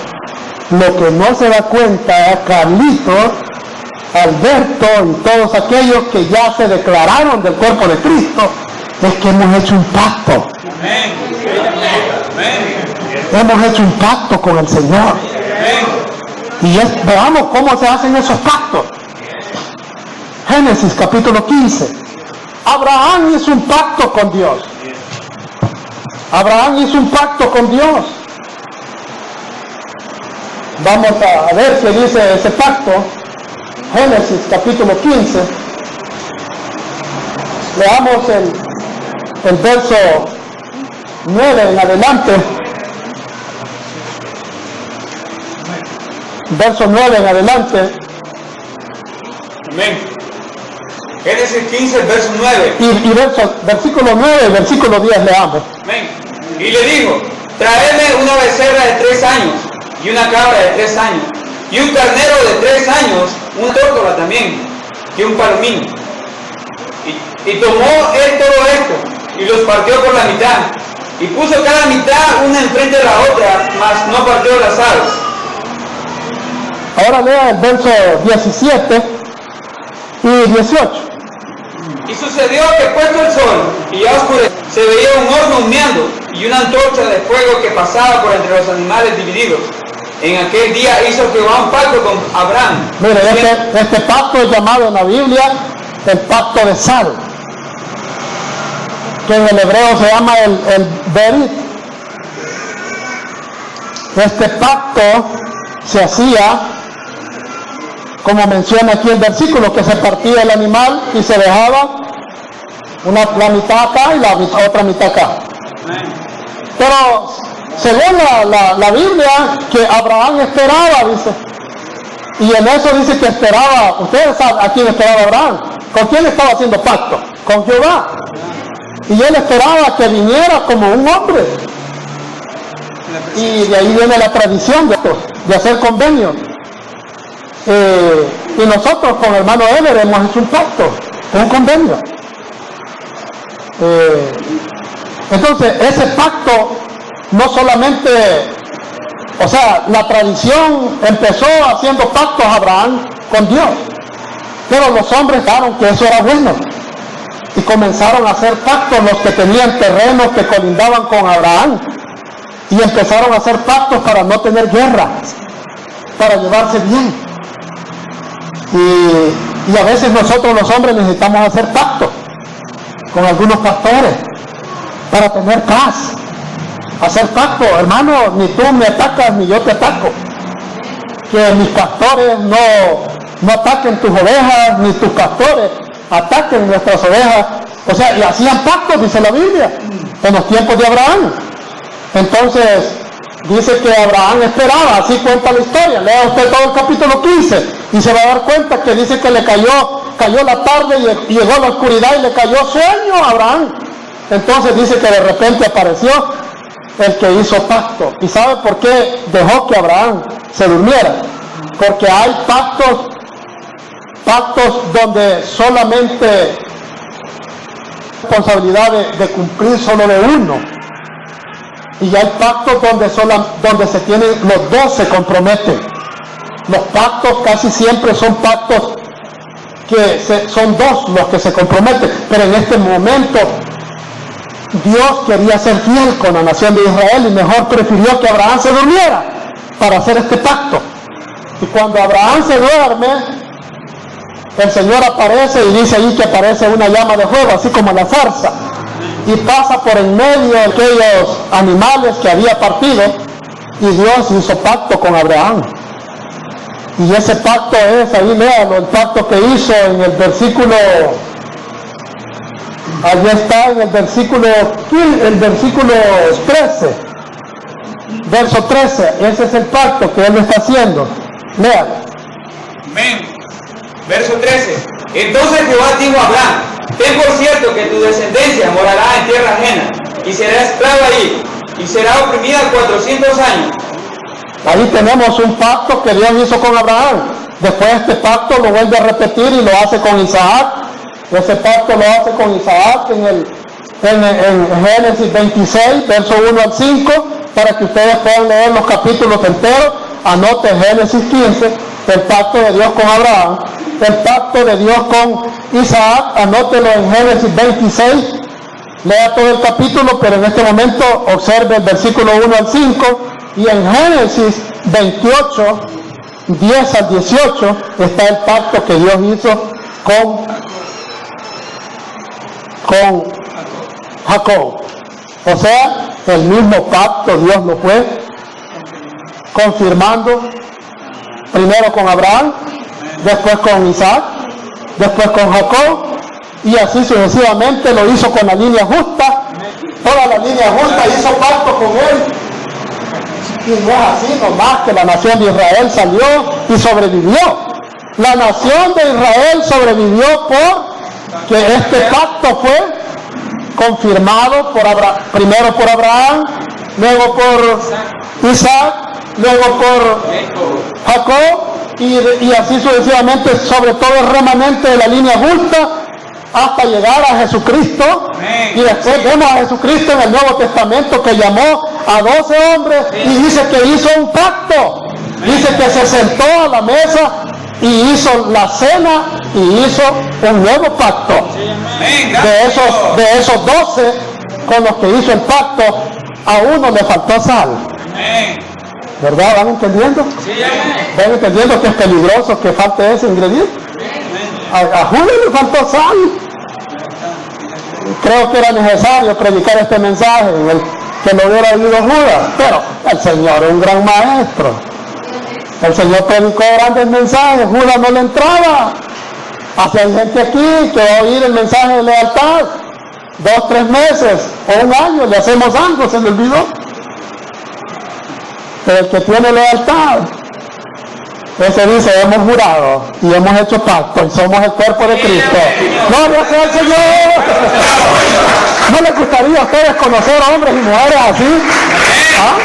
lo que no se da cuenta es Carlito, Alberto y todos aquellos que ya se declararon del cuerpo de Cristo, es que hemos hecho un pacto. Hemos hecho un pacto con el Señor. Y veamos cómo se hacen esos pactos. Génesis capítulo 15. Abraham hizo un pacto con Dios. Abraham hizo un pacto con Dios. Vamos a ver qué dice ese pacto. Génesis capítulo 15. Leamos el verso 9 en adelante. Verso 9 en adelante. Amén. Génesis 15, verso 9. Y versículo 9 y versículo 10 leamos. Amén. Y le dijo, traedme una becerra de 3 años, y una cabra de 3 años, y un carnero de 3 años, una tórtola también, y un palomín. Y tomó él todo esto, y los partió por la mitad, y puso cada mitad una enfrente de la otra, mas no partió las aves. Ahora lea el verso 17 y 18. Y sucedió que puesto el sol y ya oscureció, se veía un horno humeando y una antorcha de fuego que pasaba por entre los animales divididos. En aquel día hizo Jehová un pacto con Abraham. Mire, este pacto es llamado en la Biblia el pacto de sal, que en el hebreo se llama el berit. Este pacto se hacía, como menciona aquí el versículo, que se partía el animal y se dejaba la mitad acá y la otra mitad acá. Pero según la Biblia, que Abraham esperaba, dice, y en eso dice que esperaba, ustedes saben a quién esperaba Abraham, con quién estaba haciendo pacto, con Jehová, y él esperaba que viniera como un hombre, y de ahí viene la tradición de hacer convenios. Y nosotros con hermano Ever hemos hecho un pacto, un convenio. Entonces ese pacto no solamente, o sea, la tradición empezó haciendo pactos Abraham con Dios, pero los hombres pensaron que eso era bueno y comenzaron a hacer pactos los que tenían terrenos que colindaban con Abraham, y empezaron a hacer pactos para no tener guerra, para llevarse bien. Y a veces nosotros los hombres necesitamos hacer pactos con algunos pastores para tener paz. Hacer pacto, hermano, ni tú me atacas ni yo te ataco. Que mis pastores no ataquen tus ovejas, ni tus pastores ataquen nuestras ovejas. O sea, y hacían pactos, dice la Biblia, en los tiempos de Abraham. Entonces, dice que Abraham esperaba, así cuenta la historia. Lea usted todo el capítulo 15 y se va a dar cuenta que dice que le cayó la tarde y llegó la oscuridad y le cayó sueño a Abraham. Entonces dice que de repente apareció el que hizo pacto. ¿Y sabe por qué dejó que Abraham se durmiera? Porque hay pactos donde solamente responsabilidad de cumplir solo de uno. Y hay pactos donde se tienen, los dos se comprometen. los pactos casi siempre son pactos que son dos los que se comprometen, pero en este momento Dios quería ser fiel con la nación de Israel y mejor prefirió que Abraham se durmiera para hacer este pacto. Y cuando Abraham se duerme, el Señor aparece y dice ahí que aparece una llama de fuego, así como la zarza, y pasa por en medio de aquellos animales que había partido, y Dios hizo pacto con Abraham. Y ese pacto es, ahí léalo, el pacto que hizo en el versículo, allí está en el versículo 13, verso 13, ese es el pacto que Él está haciendo. Léalo. Amén. Verso 13. Entonces Jehová dijo a Abraham: ten por cierto que tu descendencia morará en tierra ajena, y será esclava allí, y será oprimida 400 años. Ahí tenemos un pacto que Dios hizo con Abraham. Después este pacto lo vuelve a repetir y lo hace con Isaac. Ese pacto lo hace con Isaac en Génesis 26, verso 1 al 5, para que ustedes puedan leer los capítulos enteros. Anote Génesis 15, el pacto de Dios con Abraham. El pacto de Dios con Isaac, anótelo en Génesis 26. Lea todo el capítulo, pero en este momento observe el versículo 1 al 5. Y en Génesis 28, 10 al 18, está el pacto que Dios hizo con Jacob. O sea, el mismo pacto Dios lo fue confirmando, primero con Abraham, después con Isaac, después con Jacob, y así sucesivamente lo hizo con la línea justa. Toda la línea justa hizo pacto con él. Y no es así nomás que la nación de Israel salió y sobrevivió. La nación de Israel sobrevivió porque este pacto fue confirmado primero por Abraham, luego por Isaac, luego por Jacob, y así sucesivamente sobre todo el remanente de la línea justa hasta llegar a Jesucristo. Y después vemos a Jesucristo en el Nuevo Testamento que llamó a 12 hombres y dice que hizo un pacto, dice que se sentó a la mesa y hizo la cena y hizo un nuevo pacto. De esos 12 con los que hizo el pacto, a uno le faltó sal. ¿Verdad? ¿Van entendiendo? ¿Van entendiendo que es peligroso que falte ese ingrediente? A Judas le faltó sal. Creo que era necesario predicar este mensaje, que lo hubiera oído Judas, pero el Señor es un gran maestro. El Señor predicó grandes mensajes, Judas no le entraba. Así hay gente aquí que va a oír el mensaje de lealtad 2, 3 meses o un año, le hacemos algo, se le olvidó. Pero el que tiene lealtad, ese dice: hemos jurado y hemos hecho pacto y somos el cuerpo de Cristo. ¡Gloria sea al Señor! ¿No les gustaría a ustedes conocer hombres y mujeres así? ¿Ah?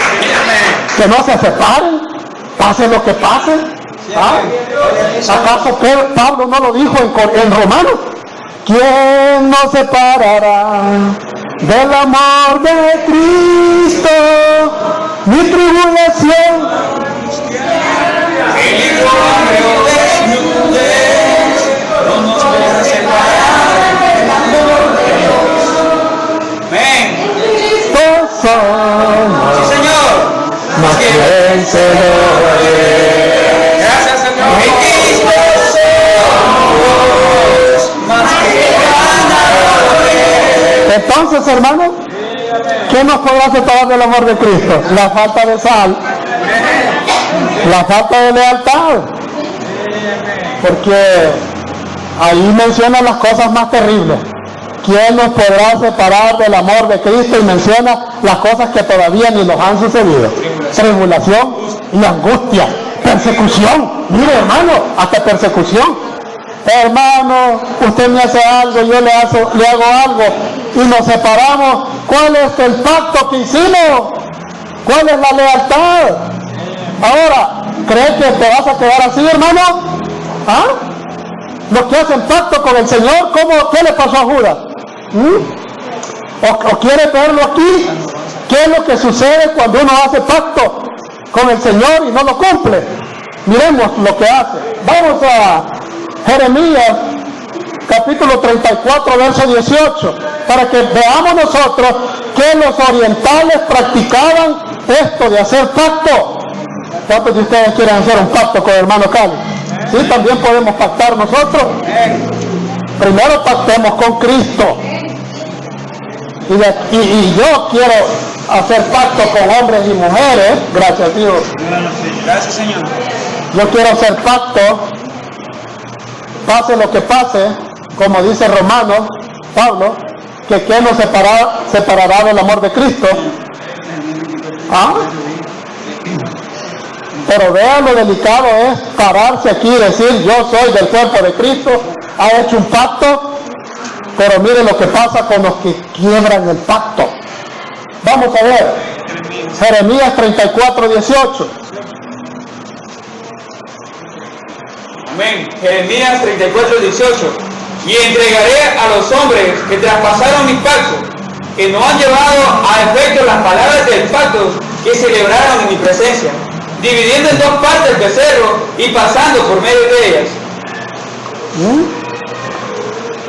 Que no se separen, pase lo que pase. ¿Ah? ¿Acaso Pablo no lo dijo en Romanos? ¿Quién nos separará del amor de Cristo? Mi tribulación, no nos podrá separar del amor de Dios. Amén. somos, Sí, Señor. más que vencedores. Gracias, Señor. En Cristo somos más que ganadores. Entonces, hermanos, ¿qué nos podrá separar del amor de Cristo? La falta de sal, la falta de lealtad, porque ahí menciona las cosas más terribles. ¿Quién nos podrá separar del amor de Cristo? Y menciona las cosas que todavía ni nos han sucedido: tribulación y angustia, persecución. Mire, hermano, hasta persecución. Hermano, usted me hace algo, yo le hago algo y nos separamos. ¿Cuál es el pacto que hicimos? ¿Cuál es la lealtad? Ahora, ¿crees que te vas a quedar así, hermano? ¿Ah? Los que hacen pacto con el Señor, ¿qué le pasó a Judas? ¿O quiere verlo aquí? ¿Qué es lo que sucede cuando uno hace pacto con el Señor y no lo cumple? Miremos lo que hace. Vamos a Jeremías, capítulo 34, verso 18, para que veamos nosotros que los orientales practicaban esto de hacer pacto. ¿Cuántos de ustedes quieren hacer un pacto con el hermano Cali? Sí, también podemos pactar nosotros. Primero pactemos con Cristo. Y yo quiero hacer pacto con hombres y mujeres. Gracias, Dios. Gracias, Señor. Yo quiero hacer pacto, pase lo que pase, como dice Romanos, Pablo, que ¿quién nos separará del amor de Cristo? ¿Ah? Pero vean lo delicado es pararse aquí y decir, yo soy del cuerpo de Cristo, ha hecho un pacto, pero mire lo que pasa con los que quiebran el pacto. Vamos a ver, Jeremías 34, 18. Amén. Jeremías 34, 18. Y entregaré a los hombres que traspasaron mi pacto, que no han llevado a efecto las palabras del pacto que celebraron en mi presencia, dividiendo en dos partes el becerro y pasando por medio de ellas.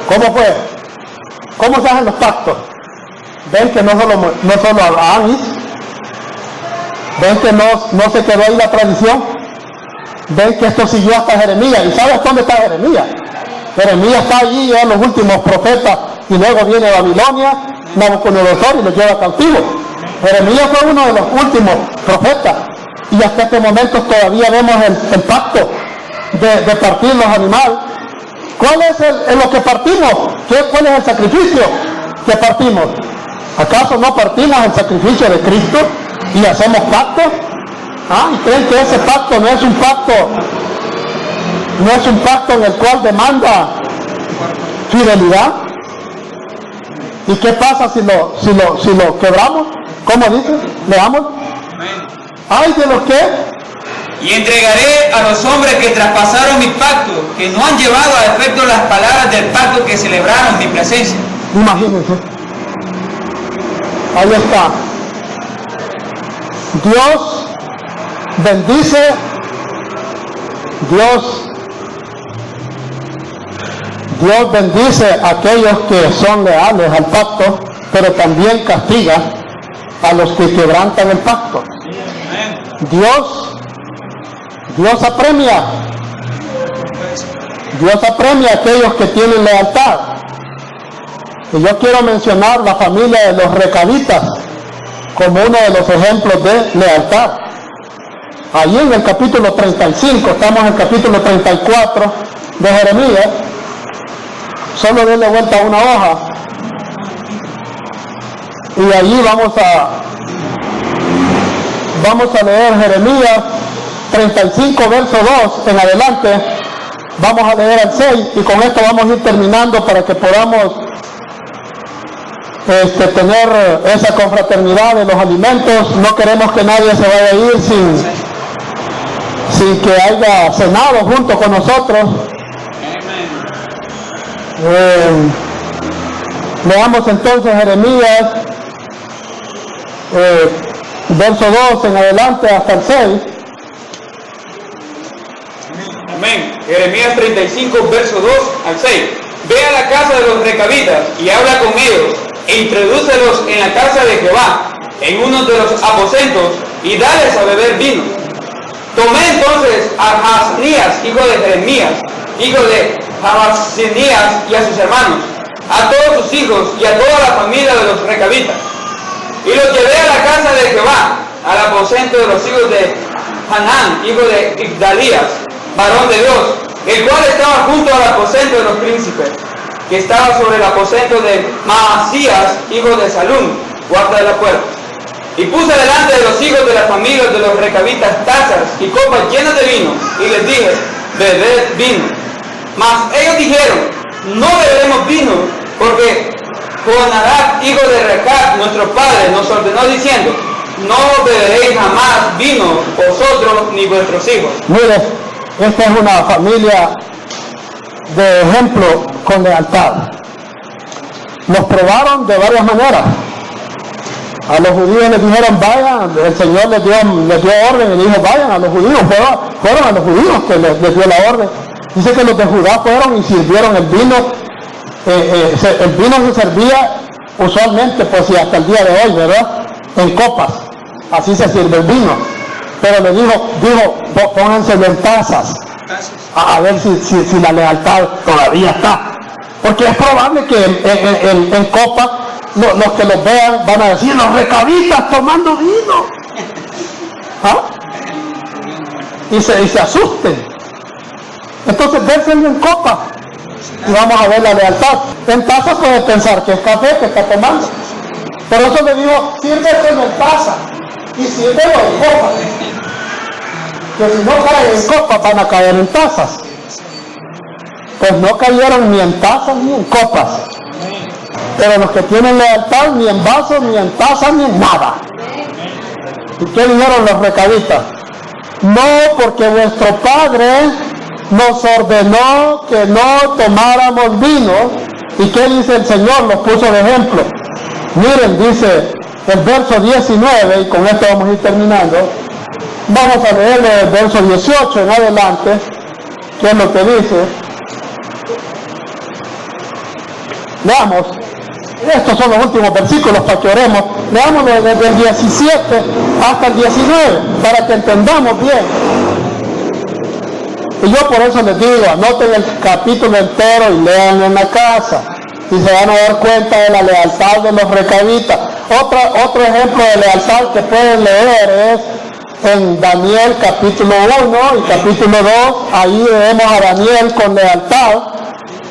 ¿Cómo fue? ¿Cómo se hacen los pactos? Ven que no solo Abraham, ven que no se quedó ahí la tradición, ven que esto siguió hasta Jeremías. ¿Y sabes dónde está Jeremías? Jeremías está allí, en los últimos profetas, y luego viene Babilonia, Nabucodonosor y los lleva cautivos. Jeremías fue uno de los últimos profetas, y hasta este momento todavía vemos el pacto de partir los animales. ¿Cuál es lo que partimos? ¿Cuál es el sacrificio que partimos? ¿Acaso no partimos el sacrificio de Cristo y hacemos pacto? ¿Y creen que ese pacto no es un pacto en el cual demanda fidelidad? ¿Y qué pasa si lo quebramos? ¿Cómo dice? Leamos. ¡Ay de los que! Y entregaré a los hombres que traspasaron mi pacto, que no han llevado a efecto las palabras del pacto que celebraron en mi presencia. Imagínense. Ahí está. Dios bendice, Dios bendice a aquellos que son leales al pacto, pero también castiga a los que quebrantan el pacto. Dios apremia a aquellos que tienen lealtad. Y yo quiero mencionar la familia de los recabitas como uno de los ejemplos de lealtad. Allí en el capítulo 35, estamos en el capítulo 34 de Jeremías. Solo denle vuelta a una hoja. Y allí vamos a leer Jeremías 35, verso 2 en adelante. Vamos a leer al 6 y con esto vamos a ir terminando para que podamos tener esa confraternidad de los alimentos. No queremos que nadie se vaya a ir sin que haya cenado junto con nosotros. Leamos entonces Jeremías verso 2 en adelante hasta el 6. Amén. Jeremías 35, verso 2 al 6. Ve a la casa de los recabitas y habla con ellos, e introdúcelos en la casa de Jehová, en uno de los aposentos, y dales a beber vino. Tomé entonces a Hasnías, hijo de Jeremías, hijo de Jabazinías, y a sus hermanos, a todos sus hijos y a toda la familia de los recabitas, y los llevé a la casa de Jehová, al aposento de los hijos de Hanán, hijo de Igdalías, varón de Dios, el cual estaba junto al aposento de los príncipes, que estaba sobre el aposento de Maasías, hijo de Salum, guarda de la puerta. Y puse delante de los hijos de la familia de los recabitas tazas y copas llenas de vino, y les dije, bebed vino. Mas ellos dijeron, no beberemos vino, porque Jonadab, hijo de Recab, nuestro padre, nos ordenó diciendo, no beberéis jamás vino, vosotros ni vuestros hijos. Mire, esta es una familia de ejemplo con lealtad. Los probaron de varias maneras. A los judíos les dijeron vayan, el Señor les dio orden y dijo vayan a los judíos, fueron a los judíos que les dio la orden. Dice que los de Judá fueron y sirvieron el vino. El vino se servía usualmente, pues y hasta el día de hoy, ¿verdad? En copas. Así se sirve el vino. Pero le dijo, pónganselo en tazas. A ver si la lealtad todavía está. Porque es probable que en copas los que los vean van a decir, los recabitas tomando vino. ¿Ah? Y se asusten. Entonces dérselo en copa y vamos a ver la lealtad. En taza puede pensar que es café que está tomando. Por eso le digo, sírveselo en taza y sírvelo en copa. Que si no caen en copas van a caer en tazas. Pues no cayeron ni en tazas ni en copas. Pero los que tienen lealtad ni en vasos, ni en tazas, ni en nada. ¿Y qué dijeron los recabitas? No, porque vuestro padre nos ordenó que no tomáramos vino. ¿Y qué dice el Señor? Los puso de ejemplo. Miren, dice el verso 19, y con esto vamos a ir terminando. Vamos a leer el verso 18 en adelante, que es lo que dice. Leamos. Estos son los últimos versículos para que oremos. Leamos desde el 17 hasta el 19, para que entendamos bien. Y yo por eso les digo, anoten el capítulo entero y leanlo en la casa. Y se van a dar cuenta de la lealtad de los recabitas. Otro ejemplo de lealtad que pueden leer es en Daniel capítulo 1 y capítulo 2. Ahí vemos a Daniel con lealtad,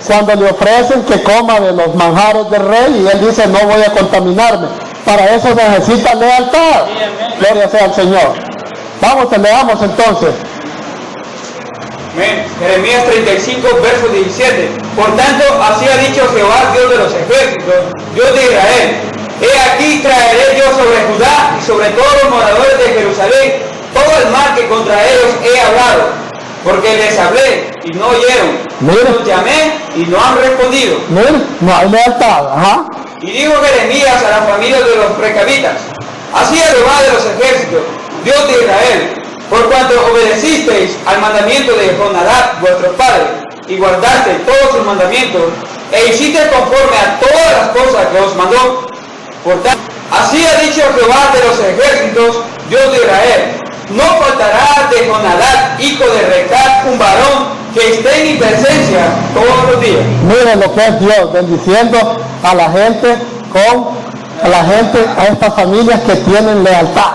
cuando le ofrecen que coma de los manjares del rey, y él dice, no voy a contaminarme. Para eso necesita lealtad. Gloria sea al Señor. Vamos, leamos entonces. Jeremías 35, verso 17. Por tanto, así ha dicho Jehová, Dios de los ejércitos, Dios de Israel: he aquí traeré yo sobre Judá y sobre todos los moradores de Jerusalén todo el mal que contra ellos he hablado, porque les hablé y no oyeron, los llamé y no han respondido. No hay lealtad. Ajá. Y dijo Jeremías a la familia de los recabitas: así es Jehová de los ejércitos, Dios de Israel, por cuanto obedecisteis al mandamiento de Jonadab vuestro padre, y guardasteis todos sus mandamientos, e hicisteis conforme a todas las cosas que os mandó. Por tanto, así ha dicho Jehová de los ejércitos, Dios de Israel: no faltará de Jonadab, hijo de Recab, un varón que esté en mi presencia todos los días. Miren lo que es Dios, bendiciendo a la gente, a estas familias que tienen lealtad.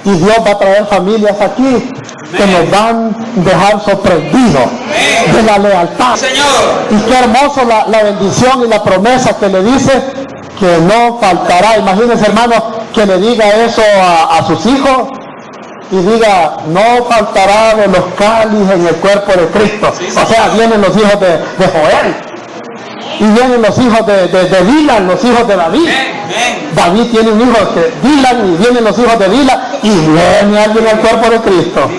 Y Dios va a traer familias aquí que nos van a dejar sorprendidos de la lealtad. Señor. Y qué hermoso la bendición y la promesa que le dice que no faltará. Imagínense, hermanos, que le diga eso a sus hijos y diga, no faltará de los cáliz en el cuerpo de Cristo. O sea, vienen los hijos de Joel. Y vienen los hijos de Dilan, los hijos de David. David tiene un hijo de Dilan, y vienen los hijos de Dilan, y viene alguien al cuerpo de Cristo.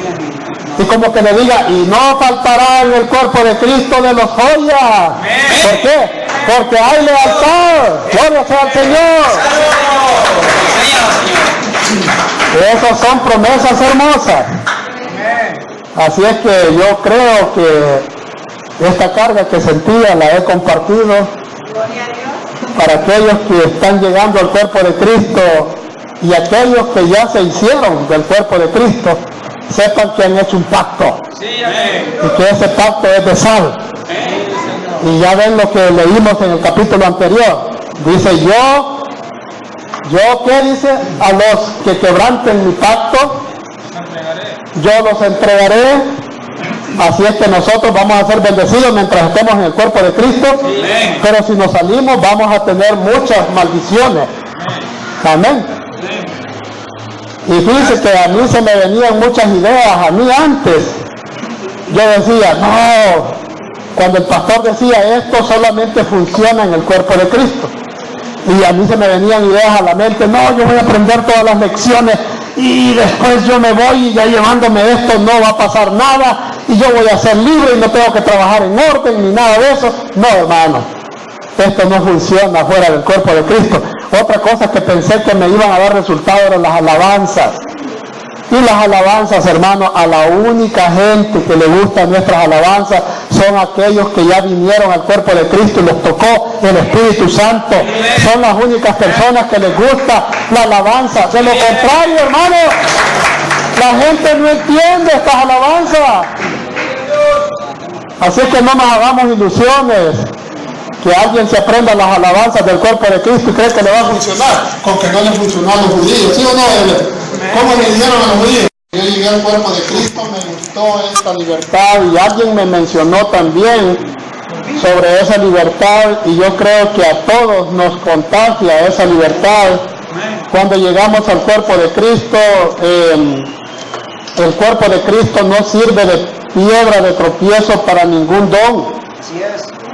Y como que le diga, y no faltará en el cuerpo de Cristo de los joyas. ¿Por qué? Porque hay lealtad. Gloria sea al Señor. Esas son promesas hermosas. Así es que yo creo que esta carga que sentía la he compartido para aquellos que están llegando al cuerpo de Cristo y aquellos que ya se hicieron del cuerpo de Cristo, sepan que han hecho un pacto y que ese pacto es de sal. Y ya ven lo que leímos en el capítulo anterior. Dice, yo ¿qué dice? A los que quebranten mi pacto, yo los entregaré. Así es que nosotros vamos a ser bendecidos mientras estemos en el cuerpo de Cristo, pero si nos salimos vamos a tener muchas maldiciones. Amén. Y fíjense que a mí se me venían muchas ideas, a mí antes. Yo decía, no, cuando el pastor decía esto solamente funciona en el cuerpo de Cristo. Y a mí se me venían ideas a la mente, no, yo voy a aprender todas las lecciones y después yo me voy y ya llevándome esto no va a pasar nada y yo voy a ser libre y no tengo que trabajar en orden ni nada de eso. No, hermano, esto no funciona fuera del cuerpo de Cristo. Otra cosa que pensé que me iban a dar resultado eran las alabanzas. Y las alabanzas, hermanos, a la única gente que le gustan nuestras alabanzas son aquellos que ya vinieron al cuerpo de Cristo y los tocó el Espíritu Santo. Son las únicas personas que les gusta la alabanza. De lo contrario, hermanos, la gente no entiende estas alabanzas. Así que no nos hagamos ilusiones que alguien se aprenda las alabanzas del cuerpo de Cristo y cree que le va a funcionar, con que no le funcionó a los judíos. ¿Sí o no? ¿Cómo le dijeron a los judíos? Yo llegué al cuerpo de Cristo, me gustó esta libertad, y alguien me mencionó también sobre esa libertad, y yo creo que a todos nos contagia esa libertad. Cuando llegamos al cuerpo de Cristo, el cuerpo de Cristo no sirve de piedra de tropiezo para ningún don,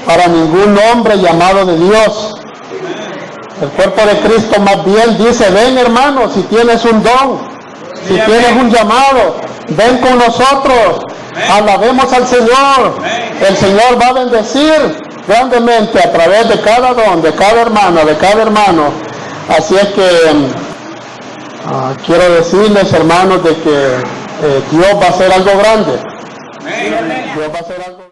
para ningún hombre llamado de Dios. El cuerpo de Cristo más bien dice: ven, hermano, si tienes un don, si tienes un llamado, ven con nosotros, alabemos al Señor. El Señor va a bendecir grandemente a través de cada don, de cada hermano. Así es que quiero decirles, hermanos, de que Dios va a hacer algo grande. Dios va a hacer algo